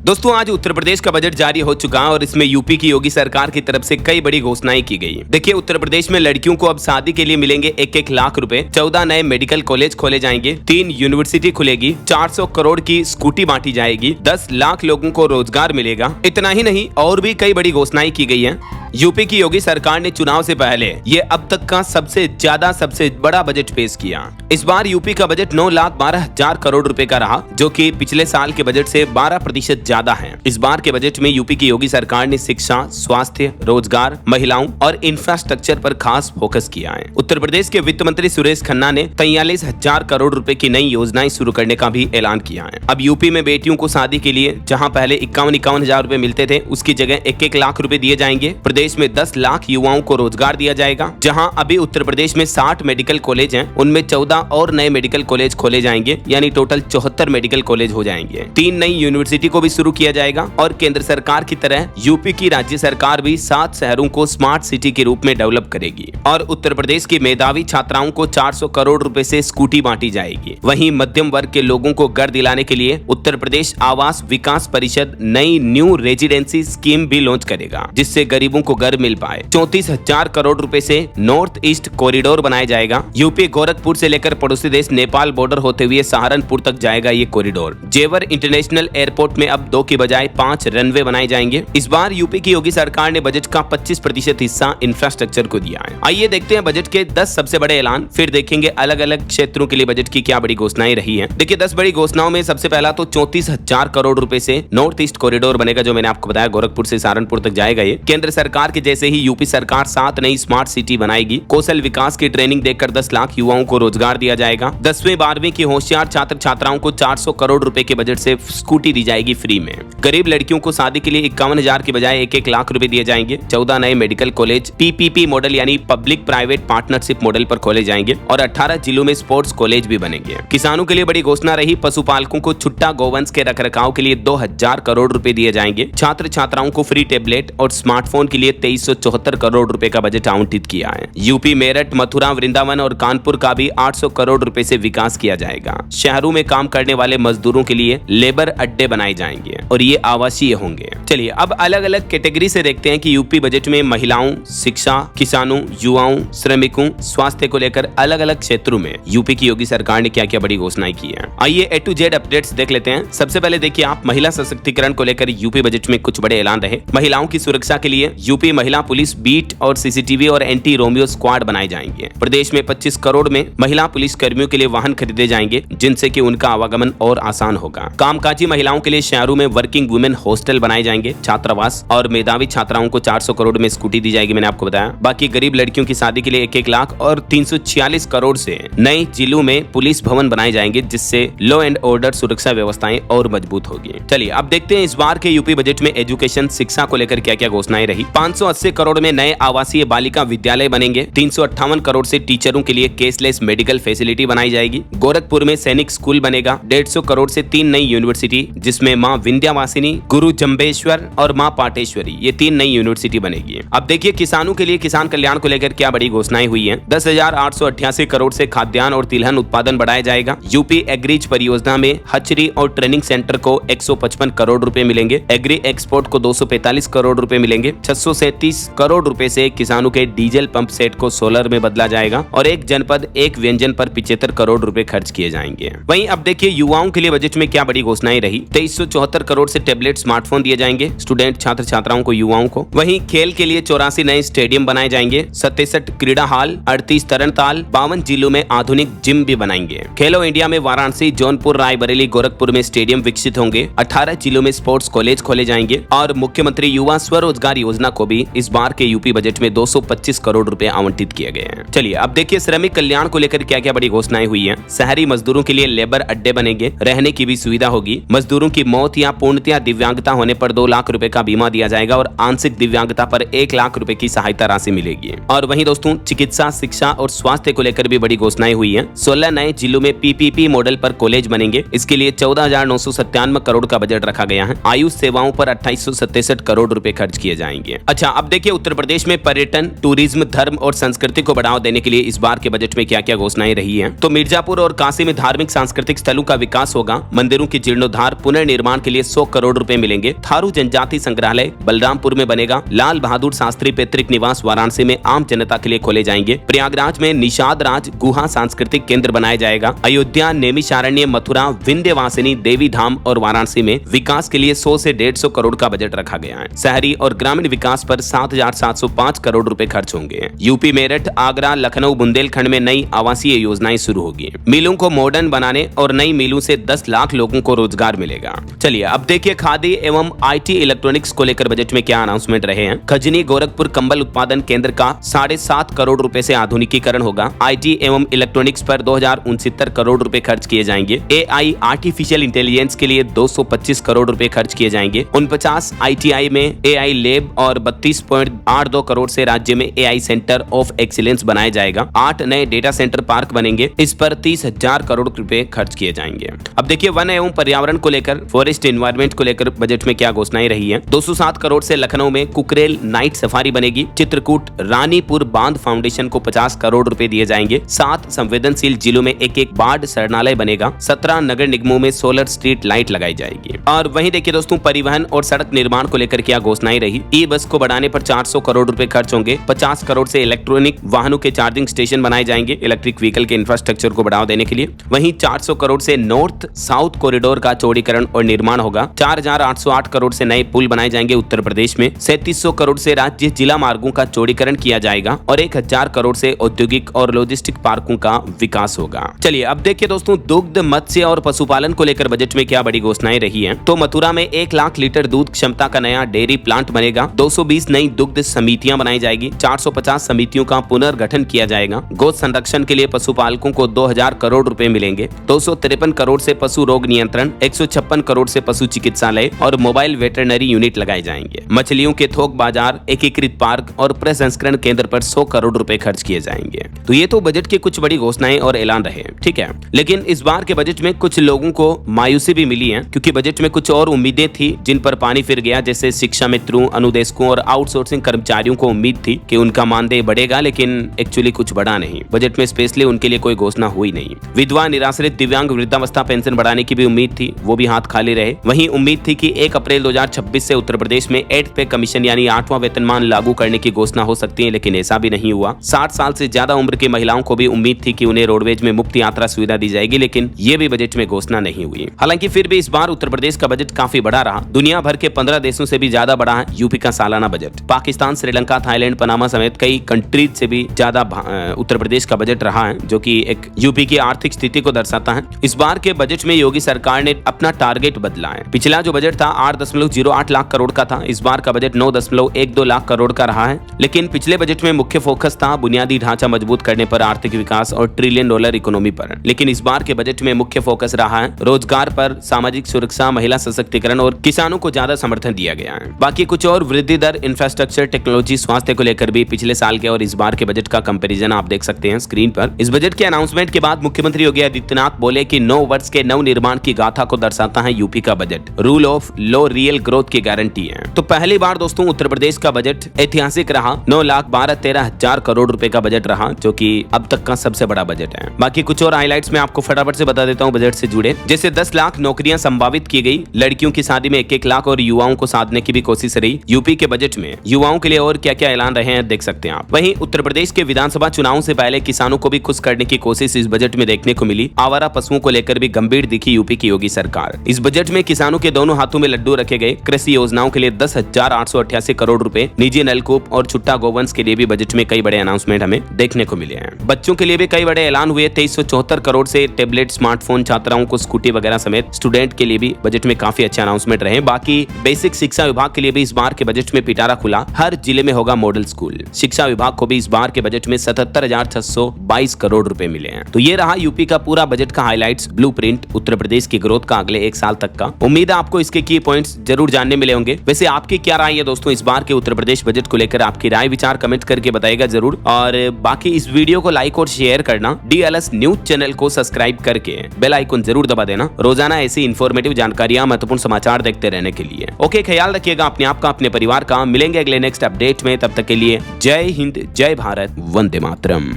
दोस्तों आज उत्तर प्रदेश का बजट जारी हो चुका है और इसमें यूपी की योगी सरकार की तरफ से कई बड़ी घोषणाएं की गई। देखिए उत्तर प्रदेश में लड़कियों को अब शादी के लिए मिलेंगे 1-1 लाख रुपए, 14 नए मेडिकल कॉलेज खोले जाएंगे, 3 यूनिवर्सिटी खुलेगी, 400 करोड़ की स्कूटी बांटी जाएगी, 10 लाख लोगों को रोजगार मिलेगा। इतना ही नहीं और भी कई बड़ी घोषणाएं की गई है। यूपी की योगी सरकार ने चुनाव से पहले ये अब तक का सबसे बड़ा बजट पेश किया। इस बार यूपी का बजट 9,12,000 करोड़ रुपए का रहा, जो कि पिछले साल के बजट से 12% ज्यादा है। इस बार के बजट में यूपी की योगी सरकार ने शिक्षा, स्वास्थ्य, रोजगार, महिलाओं और इंफ्रास्ट्रक्चर पर खास फोकस किया है। उत्तर प्रदेश के वित्त मंत्री सुरेश खन्ना ने 43,000 करोड़ रुपए की नई योजनाएं शुरू करने का भी ऐलान किया है। अब यूपी में बेटियों को शादी के लिए जहाँ पहले 51,000 रुपए मिलते थे, उसकी जगह 1-1 लाख रुपए दिए जाएंगे। प्रदेश में 10 लाख युवाओं को रोजगार दिया जाएगा। जहां अभी उत्तर प्रदेश में 60 मेडिकल कॉलेज हैं, उनमें 14 और नए मेडिकल कॉलेज खोले जाएंगे, यानी टोटल 74 मेडिकल कॉलेज हो जाएंगे। 3 नई यूनिवर्सिटी को भी शुरू किया जाएगा और केंद्र सरकार की तरह यूपी की राज्य सरकार भी 7 शहरों को स्मार्ट सिटी के रूप में डेवलप करेगी। और उत्तर प्रदेश की मेधावी छात्राओं को 400 करोड़ रुपए से स्कूटी बांटी जाएगी। वहीं मध्यम वर्ग के लोगों को घर दिलाने के लिए उत्तर प्रदेश आवास विकास परिषद नई न्यू रेजिडेंसी स्कीम भी लॉन्च करेगा, जिससे गरीबों को घर मिल पाए। 34,000 करोड़ रुपए से नॉर्थ ईस्ट कॉरिडोर बनाया जाएगा। यूपी गोरखपुर से लेकर पड़ोसी देश नेपाल बॉर्डर होते हुए सहारनपुर तक जाएगा ये कॉरिडोर। जेवर इंटरनेशनल एयरपोर्ट में अब 2 की बजाय 5 रनवे बनाए जाएंगे। इस बार यूपी की योगी सरकार ने बजट का 25% हिस्सा इंफ्रास्ट्रक्चर को दिया है। आइए देखते हैं बजट के 10 सबसे बड़े ऐलान, फिर देखेंगे अलग अलग क्षेत्रों के लिए बजट की क्या बड़ी घोषणाएं रही है। देखिए 10 बड़ी घोषणाओं में सबसे पहला तो 34,000 करोड़ रुपए से नॉर्थ ईस्ट कॉरिडोर बनेगा, जो मैंने आपको बताया गोरखपुर से सहारनपुर तक जाएगा। ये केंद्र सरकार के जैसे ही यूपी सरकार 7 नई स्मार्ट सिटी बनाएगी। कौशल विकास की ट्रेनिंग देकर 10 लाख युवाओं को रोजगार दिया जाएगा। 10वीं 12वीं की होशियार छात्र छात्राओं को 400 करोड़ रुपए के बजट से स्कूटी दी जाएगी फ्री में। गरीब लड़कियों को शादी के लिए 51,000 की बजाय 1-1 लाख रुपए दिए जाएंगे। 14 नए मेडिकल कॉलेज PPP मॉडल यानी पब्लिक प्राइवेट पार्टनरशिप मॉडल पर खोले जाएंगे और 18 जिलों में स्पोर्ट्स कॉलेज भी बनेंगे। किसानों के लिए बड़ी घोषणा रही, पशुपालकों को छुट्टा गौवंश के रखरखाव के लिए 2,000 करोड़ रुपए दिए जाएंगे। छात्र छात्राओं को फ्री टेबलेट और स्मार्टफोन के लिए 2374 करोड़ रुपए का बजट आवंटित किया है। यूपी मेरठ, मथुरा, वृंदावन और कानपुर का भी 800 करोड़ रुपए से विकास किया जाएगा। शहरों में काम करने वाले मजदूरों के लिए लेबर अड्डे बनाए जाएंगे और ये आवासीय होंगे। चलिए अब अलग अलग कैटेगरी से देखते हैं कि यूपी बजट में महिलाओं, शिक्षा, किसानों, युवाओं, श्रमिकों, स्वास्थ्य को लेकर अलग अलग क्षेत्रों में यूपी की योगी सरकार ने क्या क्या बड़ी घोषणाएं की है। आइए A to Z अपडेट्स देख लेते हैं। सबसे पहले देखिए आप, महिला सशक्तिकरण को लेकर यूपी बजट में कुछ बड़े ऐलान रहे। महिलाओं की सुरक्षा के लिए यूपी महिला पुलिस बीट और CCTV और एंटी रोमियो स्क्वाड बनाए जाएंगे। प्रदेश में 25 करोड़ में महिला पुलिस कर्मियों के लिए वाहन खरीदे जाएंगे, जिनसे कि उनका आवागमन और आसान होगा। कामकाजी महिलाओं के लिए शहरों में वर्किंग वुमेन हॉस्टल बनाए जाएंगे, छात्रावास और मेधावी छात्राओं को 400 करोड़ में स्कूटी दी जाएगी, मैंने आपको बताया। बाकी गरीब लड़कियों की शादी के लिए 1-1 लाख और 346 करोड़ से नए जिलों में पुलिस भवन बनाए जाएंगे, जिससे लॉ एंड ऑर्डर सुरक्षा व्यवस्थाएं और मजबूत होगी। चलिए अब देखते हैं इस बार के यूपी बजट में एजुकेशन शिक्षा को लेकर क्या क्या घोषणाएं रही। 580 करोड़ में नए आवासीय बालिका विद्यालय बनेंगे। 358 करोड़ से टीचरों के लिए केसलेस मेडिकल फैसिलिटी बनाई जाएगी। गोरखपुर में सैनिक स्कूल बनेगा। 150 करोड़ से 3 नई यूनिवर्सिटी, जिसमें मां विंध्यावासिनी, गुरु जम्बेश्वर और मां पाटेश्वरी, ये 3 नई यूनिवर्सिटी बनेगी। अब देखिए किसानों के लिए किसान कल्याण को लेकर क्या बड़ी घोषणाएं हुई है। 10,888 करोड़ से खाद्यान्न और तिलहन उत्पादन बढ़ाया जाएगा। यूपी एग्रीज परियोजना में हचरी और ट्रेनिंग सेंटर को 155 करोड़ रुपए मिलेंगे। एग्री एक्सपोर्ट को 245 करोड़ रुपए मिलेंगे। 637 करोड़ रुपए से किसानों के डीजल पंप सेट को सोलर में बदला जाएगा और एक जनपद एक व्यंजन पर 75 करोड़ रुपए खर्च किए जाएंगे। वहीं अब देखिए युवाओं के लिए बजट में क्या बड़ी घोषणाएं रही। 2374 करोड़ से टैबलेट स्मार्टफोन दिए जाएंगे स्टूडेंट छात्र छात्राओं को, युवाओं को। वहीं खेल के लिए 84 नए स्टेडियम बनाए जाएंगे। 67 क्रीड़ा हॉल, 38 तरणताल, 52 जिलों में आधुनिक जिम भी बनाएंगे। खेलो इंडिया में वाराणसी, जौनपुर, रायबरेली, गोरखपुर में स्टेडियम विकसित होंगे। 18 जिलों में स्पोर्ट्स कॉलेज खोले जाएंगे और मुख्यमंत्री युवा स्वरोजगार योजना को भी इस बार के यूपी बजट में 225 करोड़ रुपए आवंटित किए गए हैं। चलिए अब देखिए श्रमिक कल्याण को लेकर क्या क्या बड़ी घोषणाएं हुई हैं। शहरी मजदूरों के लिए लेबर अड्डे बनेंगे, रहने की भी सुविधा होगी। मजदूरों की मौत या पूर्णतया दिव्यांगता होने पर 2 लाख रुपए का बीमा दिया जाएगा और आंशिक दिव्यांगता पर 1 लाख रुपए की सहायता राशि मिलेगी। और वहीं दोस्तों चिकित्सा, शिक्षा और स्वास्थ्य को लेकर भी बड़ी घोषणाएं हुई हैं। 16 नए जिलों में PPP मॉडल पर कॉलेज बनेंगे। इसके लिए 14,997 करोड़ का बजट रखा गया है। आयुष सेवाओं पर 2867 करोड़ रुपए खर्च किए जाएंगे। अच्छा अब देखिए उत्तर प्रदेश में पर्यटन, टूरिज्म, धर्म और संस्कृति को बढ़ावा देने के लिए इस बार के बजट में क्या क्या घोषणाएं रही हैं। तो मिर्जापुर और काशी में धार्मिक सांस्कृतिक स्थलों का विकास होगा। मंदिरों की जीर्णोद्धार, पुनर्निर्माण के लिए 100 करोड़ रुपए मिलेंगे। थारू जनजाति संग्रहालय बलरामपुर में बनेगा। लाल बहादुर शास्त्री पैतृक निवास वाराणसी में आम जनता के लिए खोले जाएंगे। प्रयागराज में निषाद राज गुहा सांस्कृतिक केंद्र बनाया जाएगा। अयोध्या, नैमिषारण्य, मथुरा, विंध्यवासिनी देवी धाम और वाराणसी में विकास के लिए 100 से 150 करोड़ का बजट रखा गया है। शहरी और ग्रामीण विकास पर 7,705 करोड़ रुपए खर्च होंगे। यूपी मेरठ, आगरा, लखनऊ, बुंदेलखंड में नई आवासीय योजनाएं शुरू होगी। मिलों को मॉडर्न बनाने और नई मिलों से 10 लाख लोगों को रोजगार मिलेगा। चलिए अब देखिए खादी एवं IT इलेक्ट्रॉनिक्स को लेकर बजट में क्या अनाउंसमेंट रहे हैं। खजनी गोरखपुर कंबल उत्पादन केंद्र का 7.5 करोड़ रुपए से आधुनिकीकरण होगा। IT एवं इलेक्ट्रॉनिक्स पर 2069 करोड़ रुपए खर्च किए जाएंगे। AI आर्टिफिशियल इंटेलिजेंस के लिए 225 करोड़ रुपए खर्च किए जाएंगे। 49 ITI में AI लैब और 32.82 करोड़ से राज्य में AI सेंटर ऑफ एक्सीलेंस बनाया जाएगा। 8 नए डेटा सेंटर पार्क बनेंगे। इस पर 30,000 करोड़ रुपए खर्च किए जाएंगे। अब देखिए वन एवं पर्यावरण को लेकर, फॉरेस्ट एनवायरनमेंट को लेकर बजट में क्या घोषणाएं रही है। 207 करोड़ से लखनऊ में कुकरेल नाइट सफारी बनेगी। चित्रकूट रानीपुर बांध फाउंडेशन को 50 करोड़ रुपए दिए जाएंगे। 7 संवेदनशील जिलों में एक बाढ़ शरणालय बनेगा। 17 नगर निगमों में सोलर स्ट्रीट लाइट लगाई जाएगी। और वहीं देखिए दोस्तों परिवहन और सड़क निर्माण को लेकर क्या घोषणाएं रही। ई-बस को बढ़ाने पर 400 करोड़ रुपए खर्च होंगे। 50 करोड़ से इलेक्ट्रॉनिक वाहनों के चार्जिंग स्टेशन बनाए जाएंगे इलेक्ट्रिक व्हीकल के इंफ्रास्ट्रक्चर को बढ़ावा देने के लिए। वहीं 400 करोड़ से नॉर्थ साउथ कॉरिडोर का चौड़ीकरण और निर्माण होगा। 4,808 करोड़ से नए पुल बनाए जाएंगे उत्तर प्रदेश में। 3700 करोड़ से राज्य जिला मार्गों का चौड़ीकरण किया जाएगा और 1,000 करोड़ से औद्योगिक और लॉजिस्टिक पार्कों का विकास होगा। चलिए अब देखिए दोस्तों दुग्ध, मत्स्य और पशुपालन को लेकर बजट में क्या बड़ी घोषणाएं रही हैं। तो मथुरा में 1 लाख लीटर दूध क्षमता का नया डेयरी प्लांट बनेगा। 220 नई दुग्ध समितियां बनाई जाएगी। 450 समितियों का पुनर्गठन किया जाएगा। गौ संरक्षण के लिए पशुपालकों को 2000 करोड़ रुपए मिलेंगे। 253 करोड़ से पशु रोग नियंत्रण, 156 करोड़ से पशु चिकित्सालय और मोबाइल वेटरनरी यूनिट लगाए जाएंगे। मछलियों के थोक बाजार, एकीकृत पार्क और प्रसंस्करण केंद्र पर 100 करोड़ रुपए खर्च किए जाएंगे। तो ये तो बजट की कुछ बड़ी घोषणाएं और ऐलान रहे, ठीक है। लेकिन इस बार के बजट में कुछ लोगों को मायूसी भी मिली है, क्योंकि बजट में कुछ और उम्मीदें थी जिन पर पानी फिर गया। जैसे शिक्षा मित्रों, अनुदेशकों और आउटसोर्सिंग कर्मचारियों को उम्मीद थी कि उनका मानदेय बढ़ेगा, लेकिन एक्चुअली कुछ बढ़ा नहीं। बजट में स्पेशली उनके लिए कोई घोषणा हुई नहीं। विधवा, निराश्रित, दिव्यांग, वृद्धावस्था पेंशन बढ़ाने की भी उम्मीद थी, वो भी हाथ खाली रहे। वहीं उम्मीद थी कि 1 अप्रैल 2026 से उत्तर प्रदेश में 8 पे कमीशन यानी 8वां वेतनमान लागू करने की घोषणा हो सकती है, लेकिन ऐसा भी नहीं हुआ। 60 साल से ज्यादा उम्र की महिलाओं को भी उम्मीद थी कि उन्हें रोडवेज में मुफ्त यात्रा सुविधा दी जाएगी, लेकिन ये भी बजट में घोषणा नहीं हुई। हालांकि फिर भी इस बार उत्तर प्रदेश का बजट काफी बड़ा रहा। दुनिया भर के 15 देशों से भी ज्यादा बड़ा है यूपी का सालाना budget. Pakistan, Sri Lanka, Thailand, Panama समेत कई कंट्रीज से भी ज्यादा उत्तर प्रदेश का बजट रहा है, जो कि एक यूपी की आर्थिक स्थिति को दर्शाता है। इस बार के बजट में योगी सरकार ने अपना टारगेट बदला है। पिछला जो बजट था 8.08 लाख करोड़ का था, इस बार का बजट 9.12 लाख करोड़ का रहा है। लेकिन पिछले बजट में मुख्य फोकस था बुनियादी ढांचा मजबूत करने पर, आर्थिक विकास और $1 ट्रिलियन इकोनॉमी पर। लेकिन इस बार के बजट में मुख्य फोकस रहा है रोजगार पर, सामाजिक सुरक्षा, महिला सशक्तिकरण और किसानों को ज्यादा समर्थन दिया गया है। बाकी कुछ और वृद्धि दर, इंफ्रास्ट्रक्चर, टेक्नोलॉजी, स्वास्थ्य को लेकर भी पिछले साल के और इस बार के बजट का कंपैरिजन आप देख सकते हैं स्क्रीन पर। इस बजट के अनाउंसमेंट के बाद मुख्यमंत्री योगी आदित्यनाथ बोले कि 9 वर्ष के नव निर्माण की गाथा को दर्शाता है यूपी का budget. Rule of law real growth की गारंटी है। तो पहली बार दोस्तों उत्तर प्रदेश का बजट ऐतिहासिक रहा। 9,12,13,000 करोड़ रुपए का बजट रहा, जो कि अब तक का सबसे बड़ा बजट है। बाकी कुछ और हाइलाइट्स में आपको फटाफट से बता देता हूँ बजट से जुड़े। जैसे 10 लाख नौकरियां संभावित की गई, लड़कियों की शादी में 1-1 लाख और युवाओं को साधने की भी कोशिश रही। यूपी के बजट में युवाओं के लिए और क्या क्या ऐलान रहे हैं देख सकते हैं आप। वहीं उत्तर प्रदेश के विधानसभा चुनाव से पहले किसानों को भी खुश करने की कोशिश इस बजट में देखने को मिली। आवारा पशुओं को लेकर भी गंभीर दिखी यूपी की योगी सरकार। इस बजट में किसानों के दोनों हाथों में लड्डू रखे गए। कृषि योजनाओं के लिए 10,888 करोड़ रुपए, निजी नलकूप और छुट्टा गोवंश के लिए भी बजट में कई बड़े अनाउंसमेंट हमें देखने को मिले हैं। बच्चों के लिए भी कई बड़े ऐलान हुए। 2374 करोड़ से टेबलेट, स्मार्टफोन, छात्राओं को स्कूटी वगैरह समेत स्टूडेंट के लिए भी बजट में काफी अच्छे अनाउंसमेंट रहे। बाकी बेसिक शिक्षा विभाग के लिए भी इस बार के बजट में पिटारा खुला। हर जिले में होगा मॉडल स्कूल। शिक्षा विभाग को भी इस बार के बजट में 77,622 करोड़ रुपए मिले हैं। तो ये रहा यूपी का पूरा बजट का हाइलाइट्स, ब्लूप्रिंट उत्तर प्रदेश की ग्रोथ का अगले 1 साल तक का। उम्मीद है आपको इसके की पॉइंट्स जरूर जानने मिले होंगे। वैसे आपकी क्या राय है दोस्तों इस बार के उत्तर प्रदेश बजट को लेकर? आपकी राय विचार कमेंट करके बताइएगा जरूर। और बाकी इस वीडियो को लाइक और शेयर करना, DLS न्यूज चैनल को सब्सक्राइब करके बेल आइकन जरूर दबा देना, रोजाना ऐसी इंफॉर्मेटिव जानकारियां, महत्वपूर्ण समाचार देखते रहने के लिए। ओके, ख्याल रखिएगा अपने आप का, अपने परिवार का। मिलेंगे अगले नेक्स्ट अपडेट में, तब तक के लिए जय हिंद, जय भारत, वंदे मातरम।